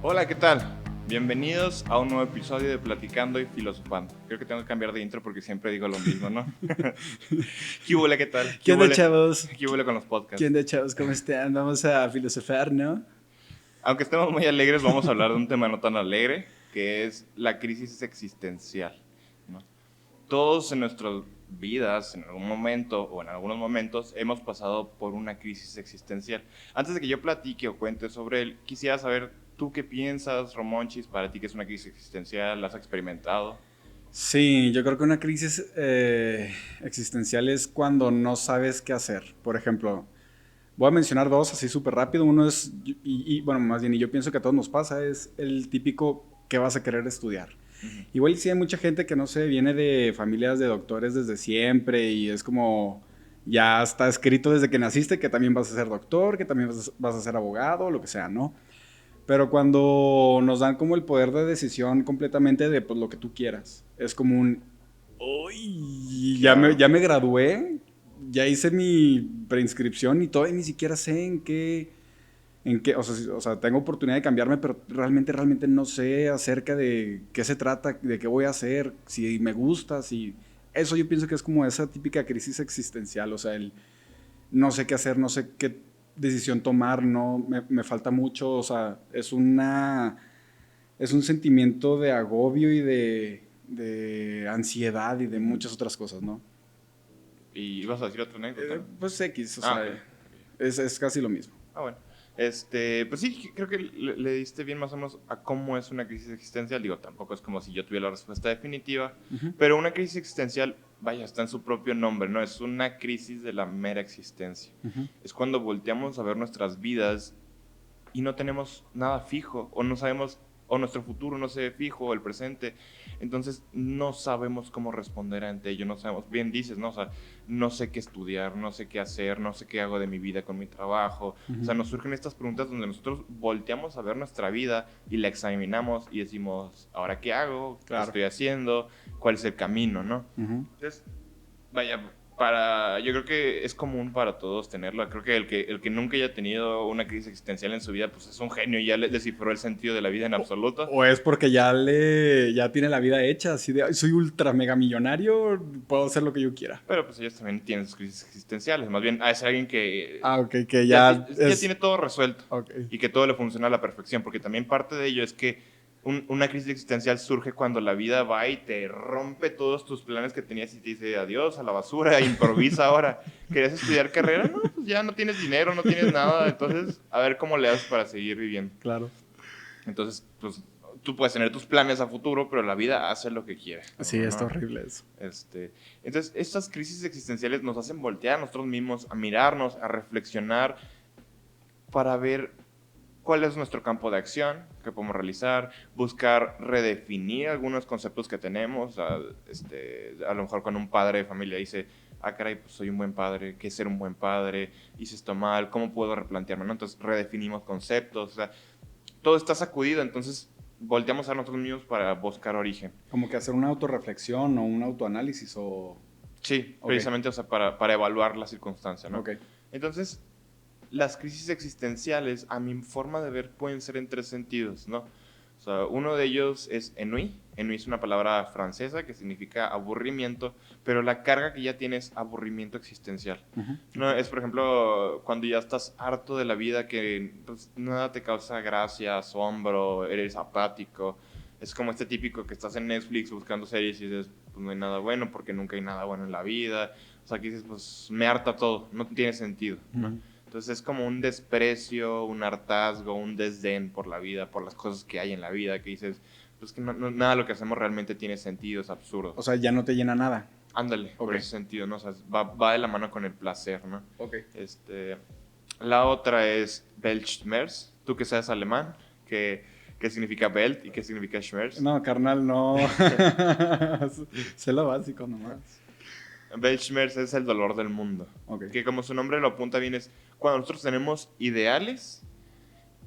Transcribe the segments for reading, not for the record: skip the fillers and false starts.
Hola, ¿qué tal? Bienvenidos a un nuevo episodio de Platicando y Filosofando. Creo que tengo que cambiar de intro porque siempre digo lo mismo, ¿no? ¿Qué huele, qué tal? ¿Qué onda, chavos? ¿Qué huele con los ¿Qué podcasts? onda, chavos? ¿Cómo están? Vamos a filosofar, ¿no? Aunque estemos muy alegres, vamos a hablar de un tema no tan alegre, que es la crisis existencial, ¿no? Todos en nuestras vidas, en algún momento o en algunos momentos, hemos pasado por una crisis existencial. Antes de que yo platique o cuente sobre él, quisiera saber, ¿tú qué piensas, Romonchis? Para ti, ¿qué es una crisis existencial? ¿La has experimentado? Sí, yo creo que una crisis existencial es cuando no sabes qué hacer. Por ejemplo, voy a mencionar dos así súper rápido. Uno es, bueno, más bien, y yo pienso que a todos nos pasa, es el típico que vas a querer estudiar. Ujú. Igual sí hay mucha gente que no sé, viene de familias de doctores desde siempre y es como ya está escrito desde que naciste que también vas a ser doctor, que también vas a ser abogado, lo que sea, ¿no? Pero cuando nos dan como el poder de decisión completamente de pues, lo que tú quieras, es como un, uy, Claro. ya me gradué, ya hice mi preinscripción y todavía ni siquiera sé en qué, o sea, tengo oportunidad de cambiarme, pero realmente no sé acerca de qué se trata, de qué voy a hacer, si me gusta, si... Eso yo pienso que es como esa típica crisis existencial, o sea, el no sé qué hacer, no sé qué decisión tomar, no, me falta mucho, o sea, es un sentimiento de agobio y de ansiedad y de Ujú. muchas otras cosas, ¿no? ¿Y vas a decir otra anécdota? Pues X, o Ah, sea, ok. es casi lo mismo. Ah, bueno. Pues sí, creo que le diste bien más o menos a cómo es una crisis existencial. Digo, tampoco es como si yo tuviera la respuesta definitiva, Ujú. pero una crisis existencial, vaya, está en su propio nombre, ¿no? Es una crisis de la mera existencia. Ujú. Es cuando volteamos a ver nuestras vidas y no tenemos nada fijo, o no sabemos, o nuestro futuro no se ve fijo, o el presente, entonces no sabemos cómo responder ante ello, no sabemos, bien dices, ¿no? O sea, no sé qué estudiar, no sé qué hacer, no sé qué hago de mi vida con mi trabajo, o Ujú. sea, nos surgen estas preguntas donde nosotros volteamos a ver nuestra vida y la examinamos y decimos, ¿ahora qué hago? ¿Qué Claro. estoy haciendo? ¿Cuál es el camino, no? Ujú. Entonces, vaya, yo creo que es común para todos tenerlo. Creo que el que nunca haya tenido una crisis existencial en su vida, pues es un genio y ya le descifró el sentido de la vida en absoluto. O es porque ya tiene la vida hecha, así de, "Ay, soy ultra mega millonario, puedo hacer lo que yo quiera". Pero pues ellos también tienen sus crisis existenciales. Más bien, es alguien que Ah, ok, que ya, ya ya es, tiene todo resuelto ok, y que todo le funciona a la perfección. Porque también parte de ello es que una crisis existencial surge cuando la vida va y te rompe todos tus planes que tenías y te dice adiós a la basura, improvisa ahora. ¿Querías estudiar carrera? No, pues ya no tienes dinero, no tienes nada. Entonces, a ver cómo le haces para seguir viviendo. claro. Entonces, pues tú puedes tener tus planes a futuro, pero la vida hace lo que quiere, Sí, está ¿no? horrible eso. Entonces, estas crisis existenciales nos hacen voltear a nosotros mismos, a mirarnos, a reflexionar para ver cuál es nuestro campo de acción, qué podemos realizar, buscar redefinir algunos conceptos que tenemos. A lo mejor cuando un padre de familia dice, ah, caray, pues soy un buen padre, ¿qué es ser un buen padre? Hice esto mal, ¿cómo puedo replantearme? ¿No? Entonces redefinimos conceptos, o sea, todo está sacudido, entonces volteamos a nosotros mismos para buscar origen. Como que hacer una autorreflexión o un autoanálisis o... Sí, Ok, precisamente, o sea, para evaluar la circunstancia, ¿no? ok. Entonces, las crisis existenciales, a mi forma de ver, pueden ser en tres sentidos, ¿no? O sea, uno de ellos es ennui. Ennui es una palabra francesa que significa aburrimiento, pero la carga que ya tiene es aburrimiento existencial. Ujú, No, ok. es, por ejemplo, cuando ya estás harto de la vida, que pues, nada te causa gracia, asombro, eres apático. Es como este típico que estás en Netflix buscando series y dices, pues no hay nada bueno porque nunca hay nada bueno en la vida. O sea, que dices, pues me harta todo, no tiene sentido, ¿no? Ujú. Entonces es como un desprecio, un hartazgo, un desdén por la vida, por las cosas que hay en la vida, que dices, pues que nada de lo que hacemos realmente tiene sentido, es absurdo. O sea, ya no te llena nada. Ándale, Ok, por ese sentido, ¿no? O sea, va de la mano con el placer, ¿no? ok. Este, la otra es Weltschmerz, tú que sabes alemán, que significa Welt y qué significa Schmerz. No, carnal, no. Sé lo básico nomás. Weltschmerz es el dolor del mundo, Ok. que como su nombre lo apunta bien es cuando nosotros tenemos ideales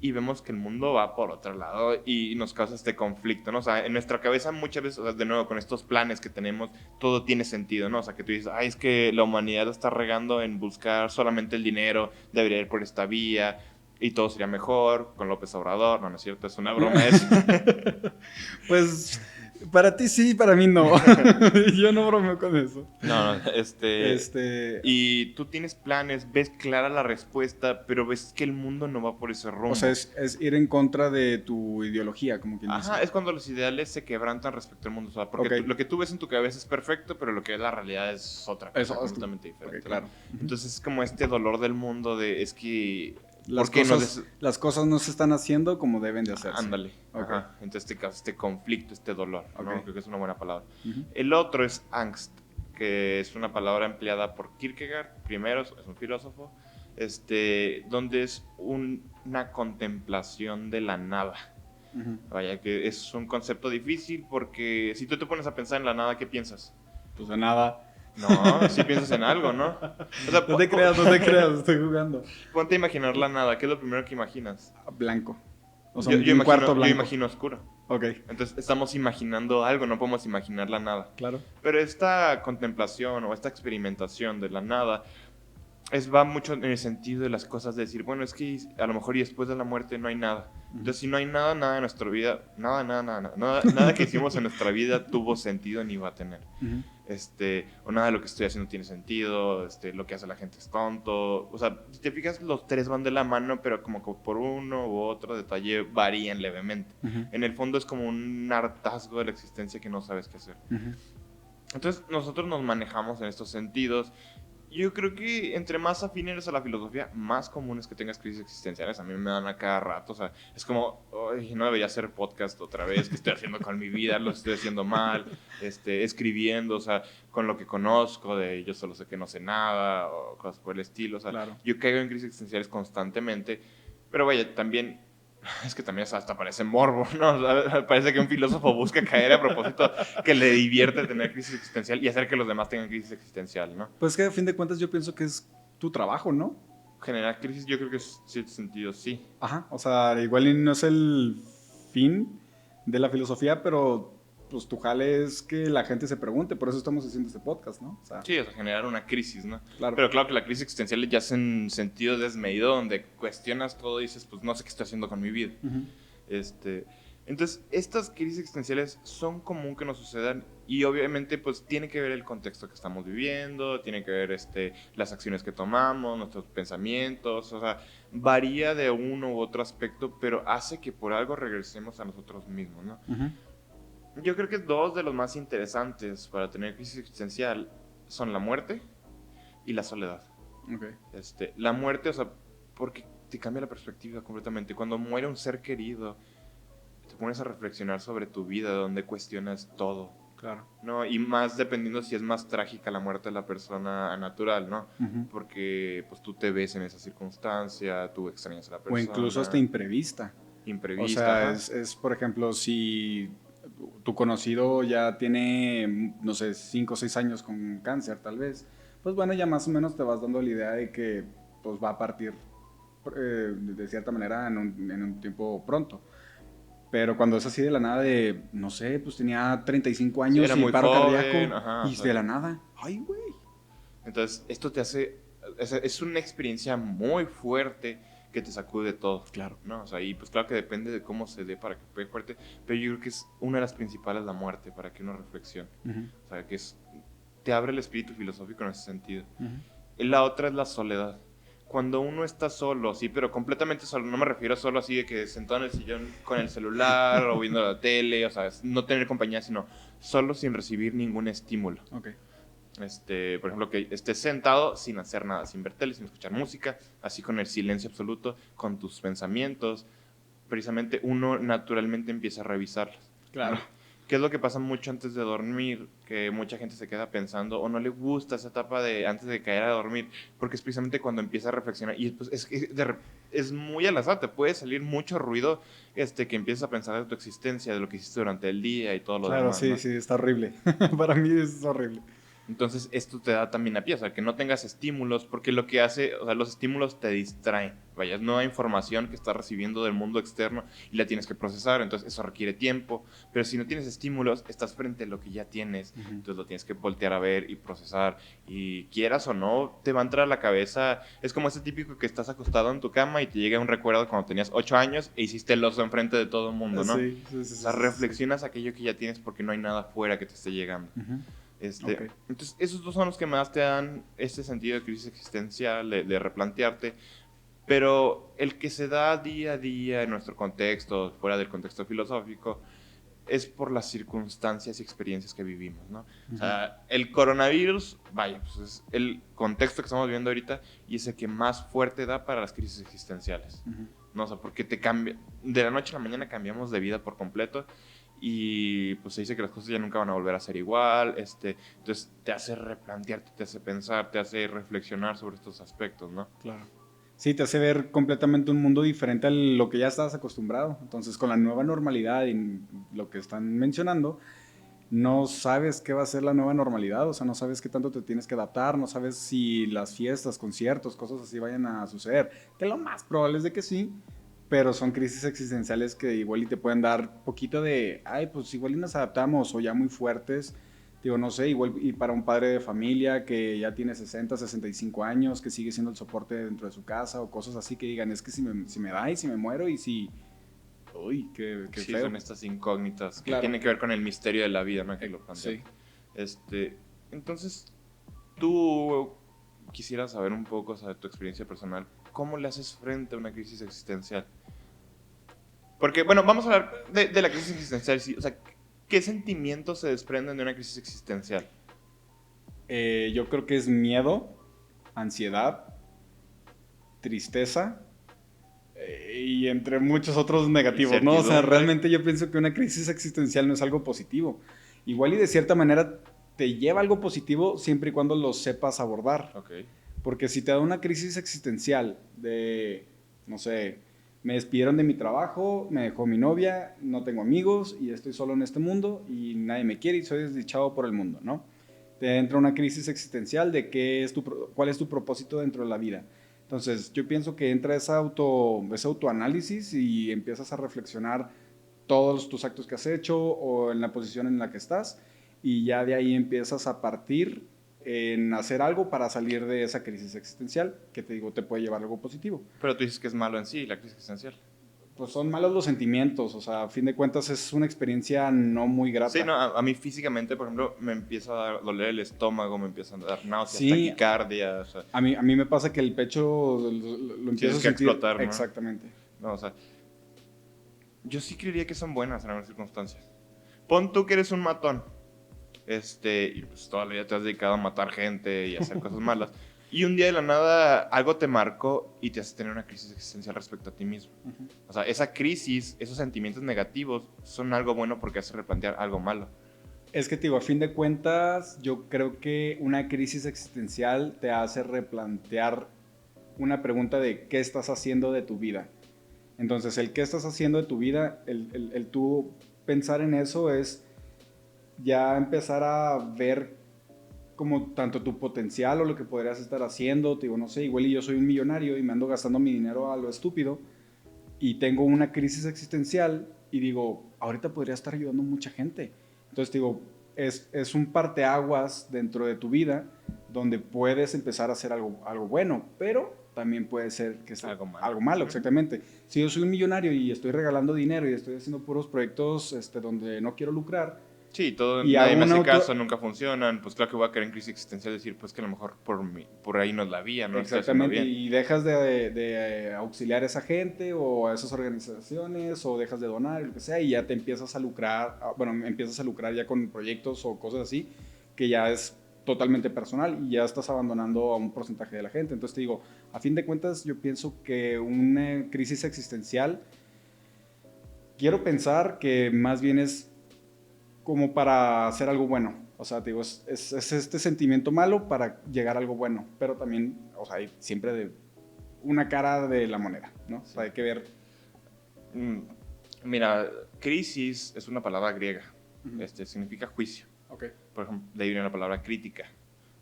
y vemos que el mundo va por otro lado y nos causa este conflicto, ¿no? O sea, en nuestra cabeza muchas veces, o sea, de nuevo, con estos planes que tenemos, todo tiene sentido, ¿no? O sea, que tú dices, ay, es que la humanidad está regando en buscar solamente el dinero, debería ir por esta vía, y todo sería mejor con López Obrador. No, no es cierto, es una broma eso. Pues para ti sí, para mí no. Yo no bromeo con eso. No, y tú tienes planes, ves clara la respuesta, pero ves que el mundo no va por ese rumbo. O sea, es ir en contra de tu ideología, como quien dice. Ajá, es cuando los ideales se quebrantan respecto al mundo. O sea, porque Ok. lo que tú ves en tu cabeza es perfecto, pero lo que es la realidad es otra cosa completamente diferente. Ok, claro. Entonces es como este dolor del mundo de, es que... Las ¿por qué las cosas no se están haciendo como deben de hacerse. Ándale. Ok. Ajá. Entonces este caso, este conflicto, este dolor, ¿no? Ok. Creo que es una buena palabra. Ujú. El otro es angst, que es una palabra empleada por Kierkegaard, primero, es un filósofo, donde es una contemplación de la nada. Ujú. Vaya, que es un concepto difícil porque si tú te pones a pensar en la nada, ¿qué piensas? Pues de nada. No, sí piensas en algo, ¿no? O sea, No te creas, estoy jugando. ponte a imaginar la nada, ¿qué es lo primero que imaginas? Blanco. O sea, Yo un cuarto yo blanco. imagino oscuro. Ok, Entonces estamos imaginando algo, no podemos imaginar la nada. claro. Pero esta contemplación o esta experimentación de la nada va mucho en el sentido de las cosas de decir, bueno, es que a lo mejor y después de la muerte no hay nada. Entonces, si no hay nada, nada en nuestra vida, nada que hicimos en nuestra vida tuvo sentido ni va a tener. Ujú. O nada de lo que estoy haciendo tiene sentido, lo que hace la gente es tonto. O sea, si te fijas, los tres van de la mano, pero como que por uno u otro detalle varían levemente. Ujú. En el fondo es como un hartazgo de la existencia que no sabes qué hacer. Ujú. Entonces, nosotros nos manejamos en estos sentidos. Yo creo que entre más afín eres a la filosofía, más común es que tengas crisis existenciales. A mí me dan a cada rato. O sea, es como, "Ay, no debería hacer podcast otra vez. ¿Qué estoy haciendo con mi vida? Lo estoy haciendo mal. Escribiendo, o sea, con lo que conozco, de yo solo sé que no sé nada, o cosas por el estilo. O sea, Claro. yo caigo en crisis existenciales constantemente. Pero vaya, también es que también hasta parece morbo, ¿no? O sea, parece que un filósofo busca caer a propósito que le divierte tener crisis existencial y hacer que los demás tengan crisis existencial, ¿no? Pues que a fin de cuentas yo pienso que es tu trabajo, ¿no? Generar crisis, yo creo que en cierto sentido sí. Ajá, o sea, igual y no es el fin de la filosofía, pero pues tu jale es que la gente se pregunte, por eso estamos haciendo este podcast, ¿no? O sea, Sí, o sea, generar una crisis, ¿no? claro. Pero claro que la crisis existencial ya es en sentido desmedido, donde cuestionas todo y dices, pues no sé qué estoy haciendo con mi vida. Ujú. Entonces, estas crisis existenciales son común que nos sucedan y obviamente pues tiene que ver el contexto que estamos viviendo, tiene que ver las acciones que tomamos, nuestros pensamientos, o sea, varía de uno u otro aspecto, pero hace que por algo regresemos a nosotros mismos, ¿no? Ujú. Yo creo que dos de los más interesantes para tener crisis existencial son la muerte y la soledad. Ok. La muerte, o sea, porque te cambia la perspectiva completamente. Cuando muere un ser querido, te pones a reflexionar sobre tu vida, donde cuestionas todo, Claro. ¿no? Y más dependiendo si es más trágica la muerte de la persona natural, ¿no? Ujú. Porque pues tú te ves en esa circunstancia, tú extrañas a la O persona. incluso hasta imprevista. Imprevista. O sea, ajá. es, por ejemplo, si tu conocido ya tiene, no sé, 5 o 6 años con cáncer, tal vez, pues bueno, ya más o menos te vas dando la idea de que pues va a partir de cierta manera en un tiempo pronto. Pero cuando es así de la nada de, no sé, pues tenía 35 Sí, años era y muy paro joven, cardíaco, ajá, y o sea, de la nada, ay, güey. Entonces, esto te hace... Es una experiencia muy fuerte que te sacude todo. Claro. ¿No? O sea, y pues claro que depende de cómo se dé para que pegue fuerte, pero yo creo que es una de las principales la muerte para que uno reflexione. Ujú, O sea, que te abre el espíritu filosófico en ese sentido. ujú. Y la otra es la soledad. Cuando uno está solo, sí, pero completamente solo, no me refiero a solo así de que sentado en el sillón con el celular o viendo la tele, o sea, no tener compañía, sino solo sin recibir ningún estímulo. Ok. Por ejemplo, que estés sentado sin hacer nada, sin ver tele, sin escuchar música, así con el silencio absoluto, con tus pensamientos. Precisamente uno naturalmente empieza a revisarlos. Claro. ¿No? ¿Qué es lo que pasa mucho antes de dormir? Que mucha gente se queda pensando o no le gusta esa etapa de antes de caer a dormir, porque es precisamente cuando empieza a reflexionar y pues, es muy al azar, te puede salir mucho ruido que empiezas a pensar de tu existencia, de lo que hiciste durante el día y todo lo Claro, demás. sí, ¿no? sí, está horrible. Para mí es horrible. Entonces, esto te da también a pie, o sea, que no tengas estímulos, porque lo que hace, o sea, los estímulos te distraen. Vaya, es nueva información que estás recibiendo del mundo externo y la tienes que procesar, entonces eso requiere tiempo. Pero si no tienes estímulos, estás frente a lo que ya tienes, entonces lo tienes que voltear a ver y procesar. Y quieras o no, te va a entrar a la cabeza. Es como ese típico que estás acostado en tu cama y te llega un recuerdo cuando tenías 8 años e hiciste el oso enfrente de todo el mundo, ¿no? Sí, sí, O sea, reflexionas aquello que ya tienes porque no hay nada fuera que te esté llegando. Ok. Entonces, esos dos son los que más te dan este sentido de crisis existencial, de replantearte. Pero el que se da día a día en nuestro contexto, fuera del contexto filosófico, es por las circunstancias y experiencias que vivimos, ¿no? O sea, el coronavirus, vaya, pues es el contexto que estamos viviendo ahorita y es el que más fuerte da para las crisis existenciales, ¿no? O sea, porque te cambia, de la noche a la mañana cambiamos de vida por completo y pues se dice que las cosas ya nunca van a volver a ser igual, entonces te hace replantearte, te hace pensar, te hace reflexionar sobre estos aspectos, ¿no? Claro. Sí, te hace ver completamente un mundo diferente a lo que ya estabas acostumbrado. Entonces, con la nueva normalidad y lo que están mencionando, no sabes qué va a ser la nueva normalidad, o sea, no sabes qué tanto te tienes que adaptar, no sabes si las fiestas, conciertos, cosas así vayan a suceder, que lo más probable es de que sí, pero son crisis existenciales que igual y te pueden dar poquito de, ay, pues igual y nos adaptamos, o ya muy fuertes, digo, no sé, igual y para un padre de familia que ya tiene 60, 65 años, que sigue siendo el soporte dentro de su casa, o cosas así que digan, es que si me da y si me muero y si... Uy, qué Sí, feo. son estas incógnitas que Claro. tienen que ver con el misterio de la vida, ¿no? Que lo plantean. Sí. Entonces, tú quisieras saber un poco, o sea, de tu experiencia personal, ¿cómo le haces frente a una crisis existencial? Porque, bueno, vamos a hablar de la crisis existencial, sí, o sea, ¿qué sentimientos se desprenden de una crisis existencial? Yo creo que es miedo, ansiedad, tristeza y entre muchos otros negativos, ¿no? O sea, Incertidumbre. realmente yo pienso que una crisis existencial no es algo positivo. Igual y de cierta manera te lleva a algo positivo siempre y cuando lo sepas abordar. Ok. Porque si te da una crisis existencial de, no sé, me despidieron de mi trabajo, me dejó mi novia, no tengo amigos y estoy solo en este mundo y nadie me quiere y soy desdichado por el mundo, ¿no? Te entra una crisis existencial de cuál es tu propósito dentro de la vida. Entonces, yo pienso que entra ese autoanálisis y empiezas a reflexionar todos tus actos que has hecho o en la posición en la que estás y ya de ahí empiezas a partir en hacer algo para salir de esa crisis existencial que te digo te puede llevar a algo positivo. Pero tú dices que es malo en sí, la crisis existencial. Pues son malos los sentimientos, o sea, a fin de cuentas es una experiencia no muy Sí, no, grata. a mí físicamente, por ejemplo, me empieza a doler el estómago, me empiezan a dar náuseas, Sí, taquicardia, o sea, a mí me pasa que el pecho lo empiezo tienes a que sentir. explotar, ¿no? Exactamente. No, o sea, yo sí creería que son buenas en algunas circunstancias. Pon tú que eres un matón, y pues toda la vida te has dedicado a matar gente y a hacer cosas malas, y un día de la nada algo te marcó y te hace tener una crisis existencial respecto a ti mismo. O sea, esa crisis, esos sentimientos negativos son algo bueno porque hace replantear algo malo. Es que te digo, a fin de cuentas, yo creo que una crisis existencial te hace replantear una pregunta de qué estás haciendo de tu vida. Entonces, el qué estás haciendo de tu vida, el tú pensar en eso es ya empezar a ver como tanto tu potencial o lo que podrías estar haciendo. Te digo, no sé, igual y yo soy un millonario y me ando gastando mi dinero a lo estúpido y tengo una crisis existencial y digo, ahorita podría estar ayudando a mucha gente. Entonces digo, es un parteaguas dentro de tu vida donde puedes empezar a hacer algo bueno, pero también puede ser que sea Algo malo. algo malo, exactamente. Si yo soy un millonario y estoy regalando dinero y estoy haciendo puros proyectos donde no quiero lucrar, Sí, todo, y nadie hago me un hace auto... caso, nunca funcionan, pues claro que voy a caer en crisis existencial, decir, pues que a lo mejor por ahí no es la vía, no lo estoy haciendo Exactamente, bien. y dejas de auxiliar a esa gente o a esas organizaciones o dejas de donar, lo que sea, y ya te empiezas a lucrar, bueno, empiezas a lucrar ya con proyectos o cosas así, que ya es totalmente personal y ya estás abandonando a un porcentaje de la gente. Entonces te digo, a fin de cuentas yo pienso que una crisis existencial, quiero pensar que más bien es como para hacer algo bueno. O sea, te digo, es este sentimiento malo para llegar a algo bueno, pero también, o sea, hay siempre de una cara de la moneda, ¿no? Sí. O sea, hay que ver. Mm, Mira, crisis es una palabra griega, Ujú. significa juicio. Ok. Por ejemplo, de ahí viene la palabra crítica.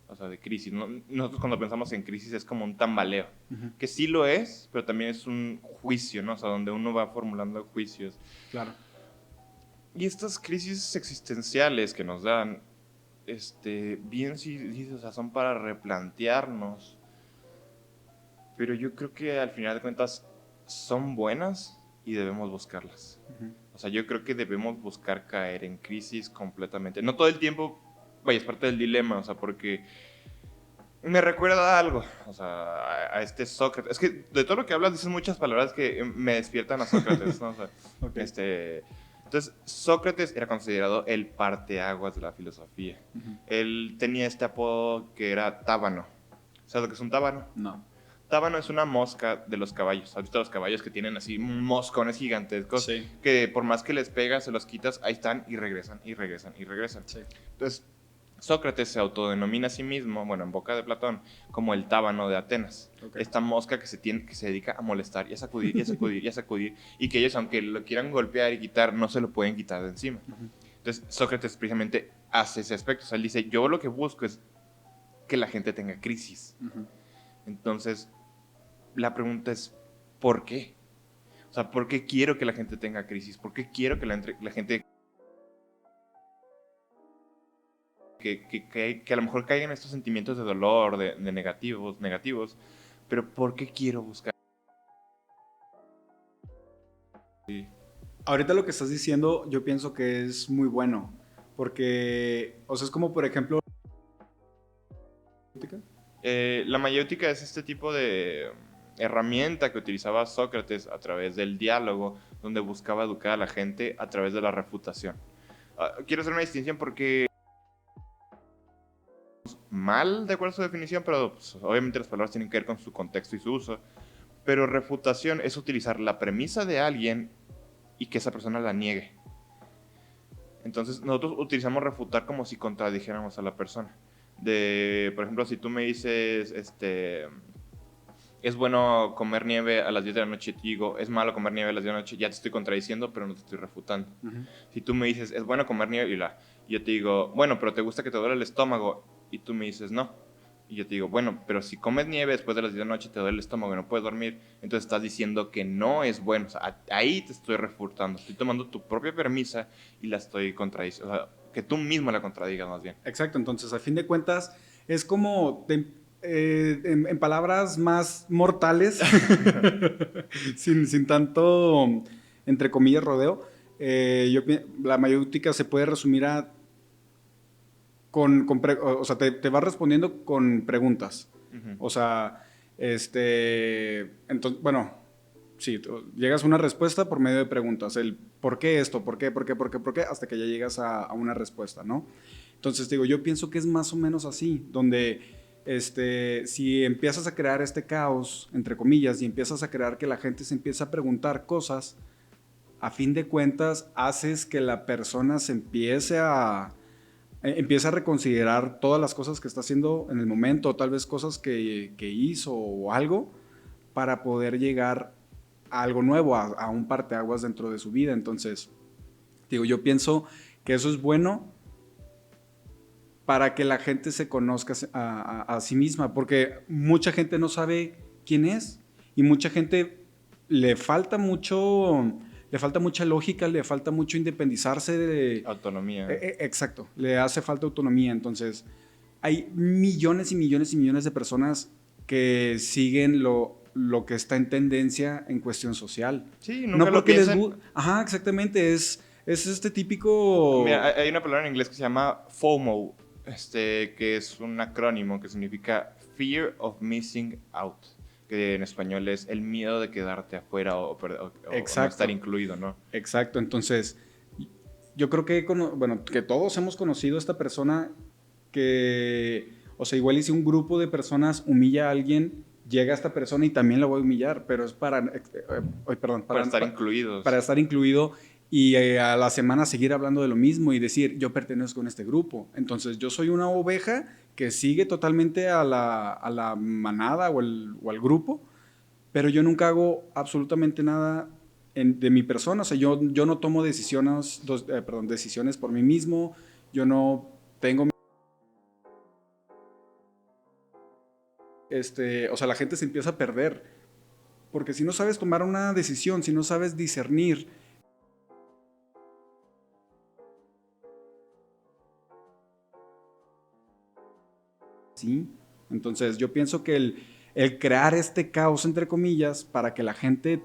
o sea, de crisis. Nosotros cuando pensamos en crisis es como un tambaleo, Ujú. que sí lo es, pero también es un juicio, ¿no? O sea, donde uno va formulando juicios. Claro. Y estas crisis existenciales que nos dan, bien sí, o sea, son para replantearnos, pero yo creo que al final de cuentas son buenas y debemos buscarlas. Ujú. O sea, yo creo que debemos buscar caer en crisis completamente. No todo el tiempo, vaya, es parte del dilema, o sea, porque me recuerda a algo, o sea, a este Sócrates. Es que de todo lo que hablas dices muchas palabras que me despiertan a Sócrates, ¿no? O sea, Ok. entonces, Sócrates era considerado el parteaguas de la filosofía. Ujú. Él tenía este apodo que era tábano. ¿Sabes lo que es un tábano? No. Tábano es una mosca de los caballos. ¿Has visto los caballos que tienen así moscones gigantescos? Sí. Que por más que les pegas, se los quitas, ahí están y regresan, y regresan, y regresan. Sí. Entonces, Sócrates se autodenomina a sí mismo, bueno, en boca de Platón, como el tábano de Atenas. Ok. Esta mosca que se dedica a molestar y a sacudir, y a sacudir, y a sacudir, y que ellos, aunque lo quieran golpear y quitar, no se lo pueden quitar de encima. Ujú. Entonces, Sócrates precisamente hace ese aspecto. O sea, él dice, yo lo que busco es que la gente tenga crisis. Ujú. Entonces, la pregunta es, ¿por qué? O sea, ¿por qué quiero que la gente tenga crisis? ¿Por qué quiero que la gente que a lo mejor caigan estos sentimientos de dolor, de negativos, pero ¿por qué quiero buscar? Sí. Ahorita lo que estás diciendo, yo pienso que es muy bueno. Porque, o sea, es como, por ejemplo. La mayéutica es este tipo de herramienta que utilizaba Sócrates a través del diálogo, donde buscaba educar a la gente a través de la refutación. Quiero hacer una distinción porque mal de acuerdo a su definición, pero pues, obviamente las palabras tienen que ver con su contexto y su uso. Pero refutación es utilizar la premisa de alguien y que esa persona la niegue. Entonces nosotros utilizamos refutar como si contradijéramos a la persona. Por ejemplo, si tú me dices, es bueno comer nieve a las 10 de la noche, y te digo, es malo comer nieve a las 10 de la noche, ya te estoy contradiciendo, pero no te estoy refutando. Ujú. Si tú me dices, es bueno comer nieve, y yo te digo, bueno, pero ¿te gusta que te duele el estómago? Y tú me dices, no. Y yo te digo, bueno, pero si comes nieve después de las 10 de la noche te duele el estómago y no puedes dormir, entonces estás diciendo que no es bueno. O sea, ahí te estoy refutando. Estoy tomando tu propia premisa y la estoy contradiciendo. O sea, que tú mismo la contradigas más bien. Exacto, entonces a fin de cuentas es como en palabras más mortales, sin tanto, entre comillas, rodeo, la mayéutica se puede resumir a o sea, te vas respondiendo con preguntas. Ujú. O sea, entonces, bueno, sí, llegas a una respuesta por medio de preguntas. El ¿por qué esto? ¿Por qué? ¿Por qué? ¿Por qué? ¿Por qué? Hasta que ya llegas a una respuesta, ¿no? Entonces, digo, yo pienso que es más o menos así, donde si empiezas a crear este caos, entre comillas, y empiezas a crear que la gente se empieza a preguntar cosas, a fin de cuentas, haces que la persona se empieza a reconsiderar todas las cosas que está haciendo en el momento, tal vez cosas que hizo o algo, para poder llegar a algo nuevo, a un parteaguas dentro de su vida. Entonces, digo, yo pienso que eso es bueno para que la gente se conozca a sí misma, porque mucha gente no sabe quién es y mucha gente le falta mucho, le falta mucha lógica, le falta mucho independizarse Autonomía. exacto, le hace falta autonomía. Entonces, hay millones y millones y millones de personas que siguen lo que está en tendencia en cuestión social. Sí, No nunca lo porque piensan. Ajá, exactamente, es este típico. Mira, hay una palabra en inglés que se llama FOMO, que es un acrónimo que significa Fear of Missing Out, que en español es el miedo de quedarte afuera o no estar incluido, ¿no? Exacto, entonces yo creo que, bueno, que todos hemos conocido a esta persona que, o sea, igual y si un grupo de personas humilla a alguien, llega a esta persona y también la voy a humillar, pero es Para estar incluidos. para estar incluido y a la semana seguir hablando de lo mismo y decir, yo pertenezco a este grupo. Entonces yo soy una oveja que sigue totalmente a la manada o al grupo, pero yo nunca hago absolutamente nada de mi persona. O sea, yo no tomo decisiones por mí mismo, yo no tengo o sea, la gente se empieza a perder. Porque si no sabes tomar una decisión, si no sabes discernir, ¿sí? Entonces yo pienso que el crear este caos, entre comillas, para que la gente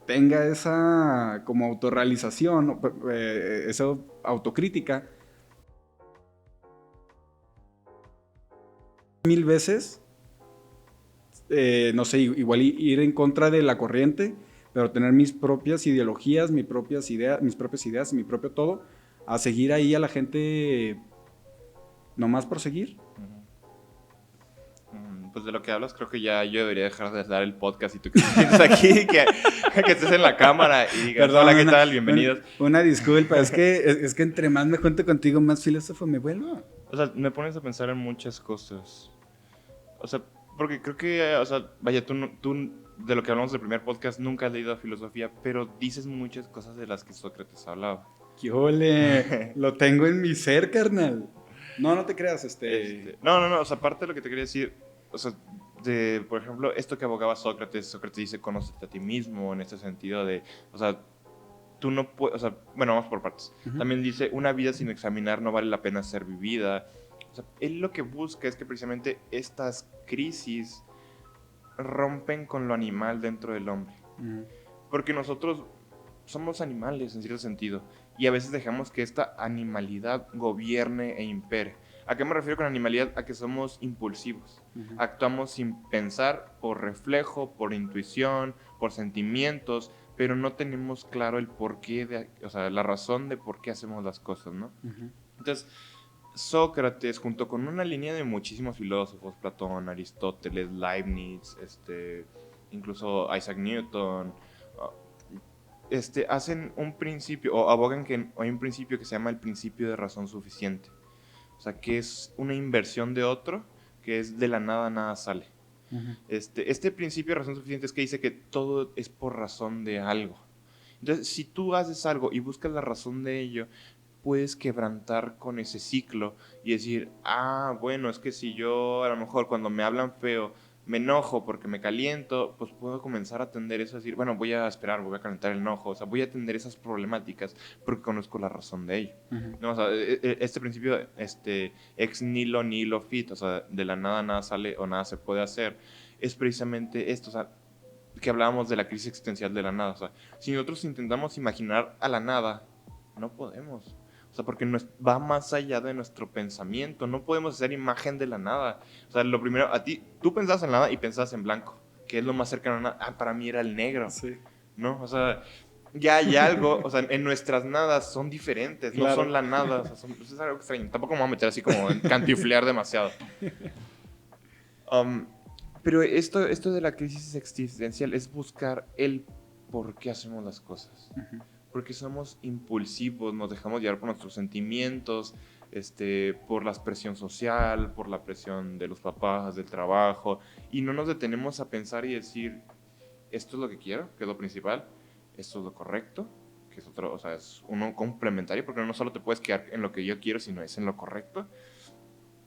tenga esa como autorrealización, esa autocrítica, mil veces, no sé, igual ir en contra de la corriente, pero tener mis propias ideologías, mis propias ideas, mi propio todo, a seguir ahí a la gente nomás por seguir. Pues de lo que hablas, creo que ya yo debería dejar de dar el podcast y tú que estés aquí, que estés en la cámara y digas, Perdón, hola, ¿qué tal? Bienvenidos. Una disculpa, es que entre más me junto contigo, más filósofo me vuelvo. O sea, me pones a pensar en muchas cosas. O sea, porque creo que, o sea, vaya, tú de lo que hablamos del primer podcast nunca has leído filosofía, pero dices muchas cosas de las que Sócrates hablaba. ¡Qué ole! Lo tengo en mi ser, carnal. No, no te creas, No, o sea, aparte de lo que te quería decir, o sea, por ejemplo, esto que abogaba Sócrates dice, conócete a ti mismo, en este sentido de, o sea, tú no puedes, o sea, bueno, vamos por partes. Uh-huh. También dice, una vida sin examinar no vale la pena ser vivida. O sea, él lo que busca es que precisamente estas crisis rompen con lo animal dentro del hombre. Uh-huh. Porque nosotros somos animales en cierto sentido y a veces dejamos que esta animalidad gobierne e impere. ¿A qué me refiero con animalidad? A que somos impulsivos. Uh-huh. Actuamos sin pensar, por reflejo, por intuición, por sentimientos, pero no tenemos claro el porqué, o sea, la razón de por qué hacemos las cosas, ¿no? Uh-huh. Entonces, Sócrates, junto con una línea de muchísimos filósofos, Platón, Aristóteles, Leibniz, incluso Isaac Newton, hacen un principio, o abogan que hay un principio que se llama el principio de razón suficiente. O sea, que es una inversión de otro, que es de la nada, nada sale. Uh-huh. Este principio de razón suficiente es que dice que todo es por razón de algo. Entonces, si tú haces algo y buscas la razón de ello, puedes quebrantar con ese ciclo y decir, bueno, es que si yo a lo mejor cuando me hablan feo me enojo porque me caliento, pues puedo comenzar a atender eso, decir, bueno, voy a esperar, voy a calentar el enojo, o sea, voy a atender esas problemáticas porque conozco la razón de ello. Uh-huh. ¿No? O sea, este principio, ex nihilo nihilo fit, o sea, de la nada nada sale o nada se puede hacer, es precisamente esto, o sea, que hablábamos de la crisis existencial de la nada, o sea, si nosotros intentamos imaginar a la nada, no podemos. O sea, porque va más allá de nuestro pensamiento. No podemos hacer imagen de la nada. O sea, lo primero, tú pensabas en nada y pensabas en blanco, que es lo más cercano a nada. Para mí era el negro. Sí. ¿No? O sea, ya hay algo, o sea, en nuestras nadas son diferentes, claro. No son la nada. O sea, es algo extraño. Tampoco me voy a meter así como en cantiflear demasiado. Pero esto de la crisis existencial es buscar el por qué hacemos las cosas. Uh-huh. Porque somos impulsivos, nos dejamos llevar por nuestros sentimientos, por la presión social, por la presión de los papás, del trabajo, y no nos detenemos a pensar y decir, esto es lo que quiero, que es lo principal, esto es lo correcto, que es otro, o sea, es uno complementario, porque no solo te puedes quedar en lo que yo quiero, sino es en lo correcto,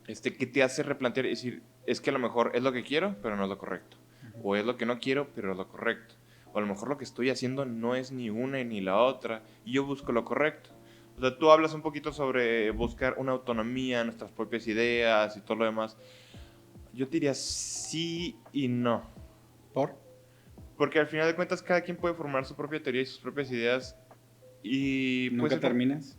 que te hace replantear y decir, es que a lo mejor es lo que quiero, pero no es lo correcto, o es lo que no quiero, pero es lo correcto. O a lo mejor lo que estoy haciendo no es ni una ni la otra, y yo busco lo correcto. O sea, tú hablas un poquito sobre buscar una autonomía, nuestras propias ideas y todo lo demás. Yo te diría sí y no. ¿Por? Porque al final de cuentas cada quien puede formar su propia teoría y sus propias ideas. Y ¿Nunca terminas?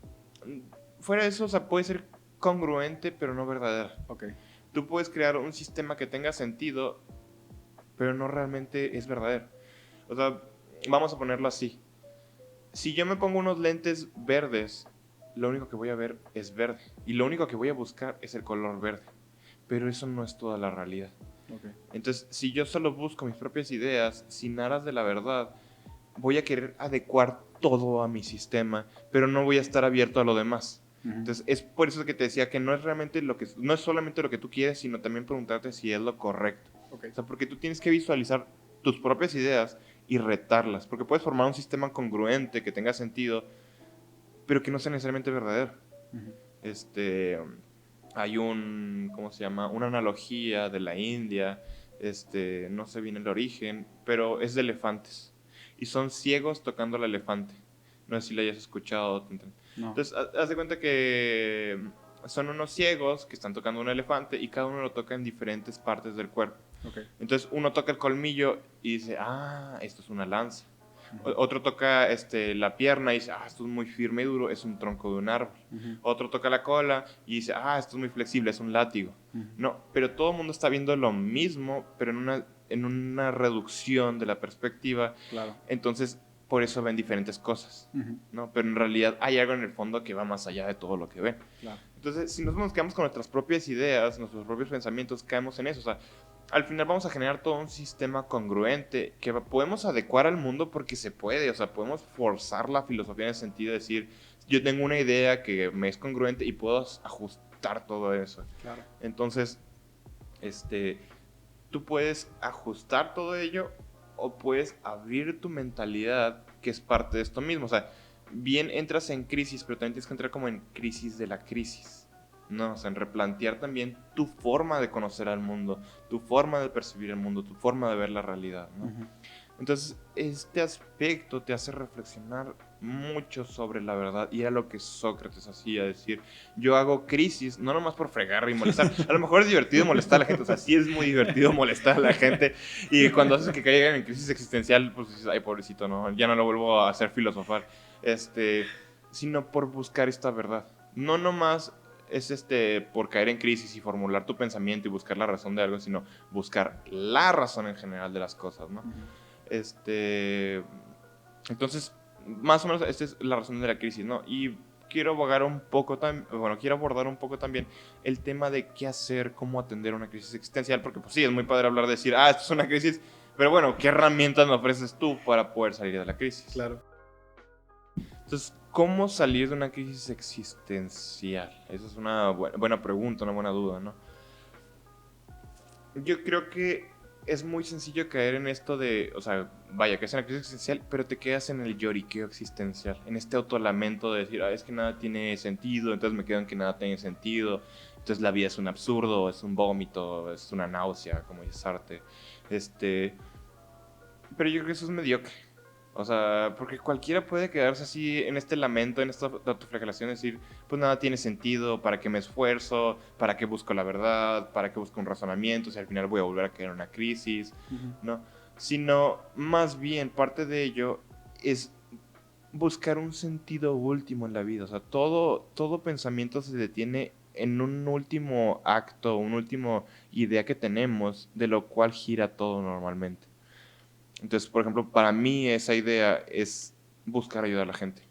Fuera de eso, o sea, puede ser congruente, pero no verdadera. Okay. Tú puedes crear un sistema que tenga sentido, pero no realmente es verdadero. O sea, vamos a ponerlo así. Si yo me pongo unos lentes verdes, lo único que voy a ver es verde. Y lo único que voy a buscar es el color verde. Pero eso no es toda la realidad. Okay. Entonces, si yo solo busco mis propias ideas, sin aras de la verdad, voy a querer adecuar todo a mi sistema, pero no voy a estar abierto a lo demás. Uh-huh. Entonces, es por eso que te decía que no es realmente no es solamente lo que tú quieres, sino también preguntarte si es lo correcto. Okay. O sea, porque tú tienes que visualizar tus propias ideas y retarlas, porque puedes formar un sistema congruente que tenga sentido, pero que no sea necesariamente verdadero. Uh-huh. hay ¿cómo se llama? Una analogía de la India, no sé bien el origen, pero es de elefantes. Y son ciegos tocando al elefante. No sé si lo hayas escuchado. No. Entonces, haz de cuenta que son unos ciegos que están tocando un elefante y cada uno lo toca en diferentes partes del cuerpo. Ok. Entonces, uno toca el colmillo y dice, ah, esto es una lanza. Ujú. Otro toca la pierna y dice, ah, esto es muy firme y duro, es un tronco de un árbol. Ujú. Otro toca la cola y dice, ah, esto es muy flexible, es un látigo. Ujú. No, pero todo el mundo está viendo lo mismo, pero en una reducción de la perspectiva. Claro. Entonces, por eso ven diferentes cosas. Ujú. ¿No? Pero en realidad hay algo en el fondo que va más allá de todo lo que ven. Claro. Entonces, si nos quedamos con nuestras propias ideas, nuestros propios pensamientos, caemos en eso. O sea, al final vamos a generar todo un sistema congruente que podemos adecuar al mundo porque se puede. O sea, podemos forzar la filosofía en el sentido de decir, yo tengo una idea que me es congruente y puedo ajustar todo eso. Claro. Entonces, tú puedes ajustar todo ello o puedes abrir tu mentalidad, que es parte de esto mismo. O sea, bien entras en crisis, pero también tienes que entrar como en crisis de la crisis. No, o sea, en replantear también tu forma de conocer al mundo, tu forma de percibir el mundo, tu forma de ver la realidad, ¿no? Ujú. Entonces, este aspecto te hace reflexionar mucho sobre la verdad. Y era lo que Sócrates hacía, decir, yo hago crisis, no nomás por fregar y molestar. A lo mejor es divertido molestar a la gente, o sea, sí es muy divertido molestar a la gente. Y cuando haces que caigan en crisis existencial, pues dices, ay, pobrecito, no, ya no lo vuelvo a hacer filosofar. Sino por buscar esta verdad. No nomás es por caer en crisis y formular tu pensamiento y buscar la razón de algo, sino buscar la razón en general de las cosas, ¿no? Ujú. Entonces, más o menos, esta es la razón de la crisis, ¿no? Y quiero abordar un poco también el tema de qué hacer, cómo atender una crisis existencial, porque pues sí, es muy padre hablar de decir, ah, esto es una crisis, pero bueno, ¿qué herramientas me ofreces tú para poder salir de la crisis? Claro. Entonces, ¿cómo salir de una crisis existencial? Esa es una buena pregunta, una buena duda, ¿no? Yo creo que es muy sencillo caer en esto de, o sea, vaya, que es una crisis existencial, pero te quedas en el lloriqueo existencial, en este autolamento de decir, ah, es que nada tiene sentido, entonces me quedo en que nada tiene sentido, entonces la vida es un absurdo, es un vómito, es una náusea, como dice Sartre. Pero yo creo que eso es mediocre. O sea, porque cualquiera puede quedarse así en este lamento, en esta autoflagelación, decir, pues nada tiene sentido, ¿para qué me esfuerzo? ¿Para qué busco la verdad? ¿Para qué busco un razonamiento? Si al final voy a volver a caer en una crisis, Ujú. ¿no? Sino, más bien, parte de ello es buscar un sentido último en la vida. O sea, todo pensamiento se detiene en un último acto, una última idea que tenemos, de lo cual gira todo normalmente. Entonces, por ejemplo, para mí esa idea es buscar ayudar a la gente.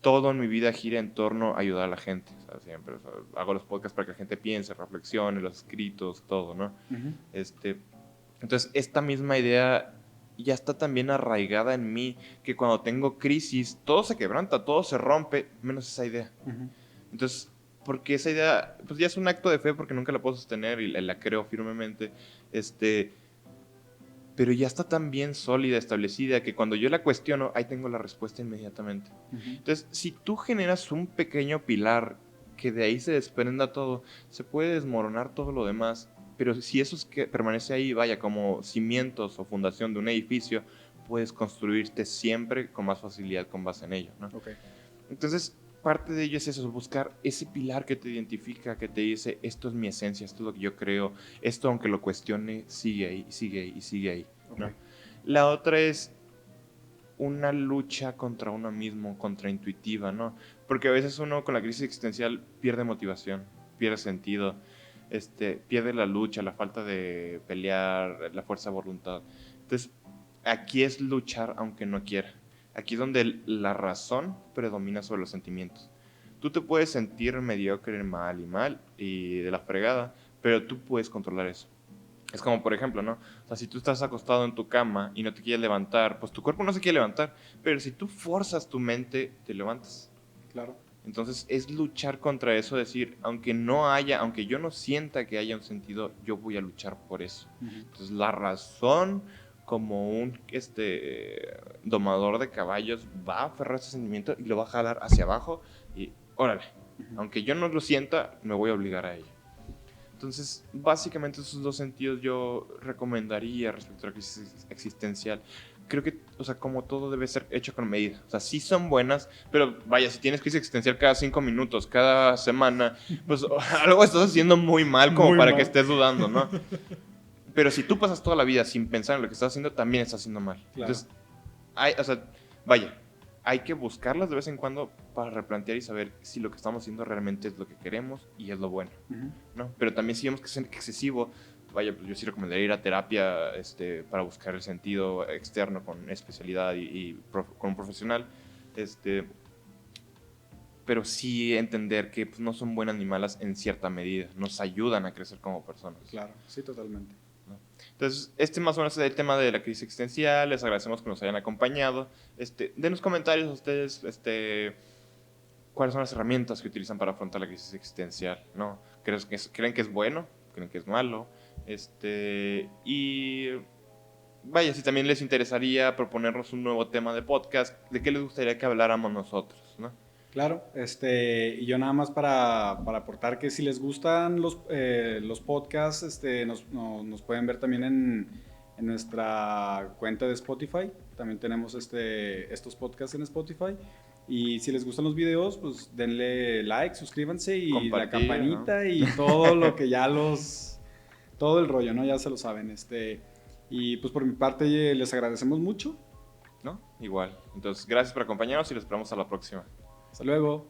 Todo en mi vida gira en torno a ayudar a la gente. O sea, siempre, o sea, hago los podcasts para que la gente piense, reflexione, los escritos, todo, ¿no? Ujú. Entonces, esta misma idea ya está también arraigada en mí, que cuando tengo crisis, todo se quebranta, todo se rompe, menos esa idea. Ujú. Entonces, porque esa idea, pues ya es un acto de fe porque nunca la puedo sostener y la creo firmemente, pero ya está tan bien sólida, establecida, que cuando yo la cuestiono, ahí tengo la respuesta inmediatamente. Ujú. Entonces, si tú generas un pequeño pilar que de ahí se desprenda todo, se puede desmoronar todo lo demás, pero si eso es que permanece ahí, vaya, como cimientos o fundación de un edificio, puedes construirte siempre con más facilidad con base en ello, ¿no? Ok. Entonces, parte de ello es eso, buscar ese pilar que te identifica, que te dice, esto es mi esencia, esto es lo que yo creo, esto aunque lo cuestione, sigue ahí, sigue ahí, sigue ahí, ¿no? Ok. La otra es una lucha contra uno mismo, contraintuitiva, ¿no? Porque a veces uno con la crisis existencial pierde motivación, pierde sentido, pierde la lucha, la falta de pelear, la fuerza de voluntad. Entonces, aquí es luchar aunque no quiera. Aquí es donde la razón predomina sobre los sentimientos. Tú te puedes sentir mediocre, mal y de la fregada, pero tú puedes controlar eso. Es como, por ejemplo, ¿no? O sea, si tú estás acostado en tu cama y no te quieres levantar, pues tu cuerpo no se quiere levantar, pero si tú forzas tu mente, te levantas. Claro. Entonces es luchar contra eso, decir, aunque yo no sienta que haya un sentido, yo voy a luchar por eso. Ujú. Entonces la razón, como un domador de caballos, va a aferrar ese sentimiento y lo va a jalar hacia abajo y órale, Ujú. aunque yo no lo sienta, me voy a obligar a ello. Entonces, básicamente esos dos sentidos yo recomendaría respecto a la crisis existencial. Creo que, o sea, como todo debe ser hecho con medida. O sea, sí son buenas, pero vaya, si tienes crisis existencial cada 5 minutos, cada semana, pues algo estás haciendo muy mal como Muy para mal. que estés dudando, ¿no? Pero si tú pasas toda la vida sin pensar en lo que estás haciendo, también estás haciendo mal. Claro. Entonces, o sea, vaya, hay que buscarlas de vez en cuando para replantear y saber si lo que estamos haciendo realmente es lo que queremos y es lo bueno, ¿no? Pero también si vemos que es excesivo, vaya, pues yo sí recomendaría ir a terapia para buscar el sentido externo con especialidad y con un profesional. Pero sí entender que pues, no son buenas ni malas en cierta medida, nos ayudan a crecer como personas. Claro, sí, totalmente. Entonces, más o menos es el tema de la crisis existencial. Les agradecemos que nos hayan acompañado. Denos comentarios a ustedes, cuáles son las herramientas que utilizan para afrontar la crisis existencial, ¿no? ¿Creen que es bueno? ¿Creen que es malo? Y vaya, si también les interesaría proponernos un nuevo tema de podcast, ¿de qué les gustaría que habláramos nosotros, no? Claro, y yo nada más para aportar que si les gustan los podcasts, nos pueden ver también en nuestra cuenta de Spotify. También tenemos estos podcasts en Spotify. Y si les gustan los videos, pues denle like, suscríbanse y la Compartir, campanita, ¿no? y todo lo que todo el rollo, ¿no? Ya se lo saben. Y pues por mi parte les agradecemos mucho. ¿No? Igual. Entonces, gracias por acompañarnos y los esperamos a la próxima. Hasta luego.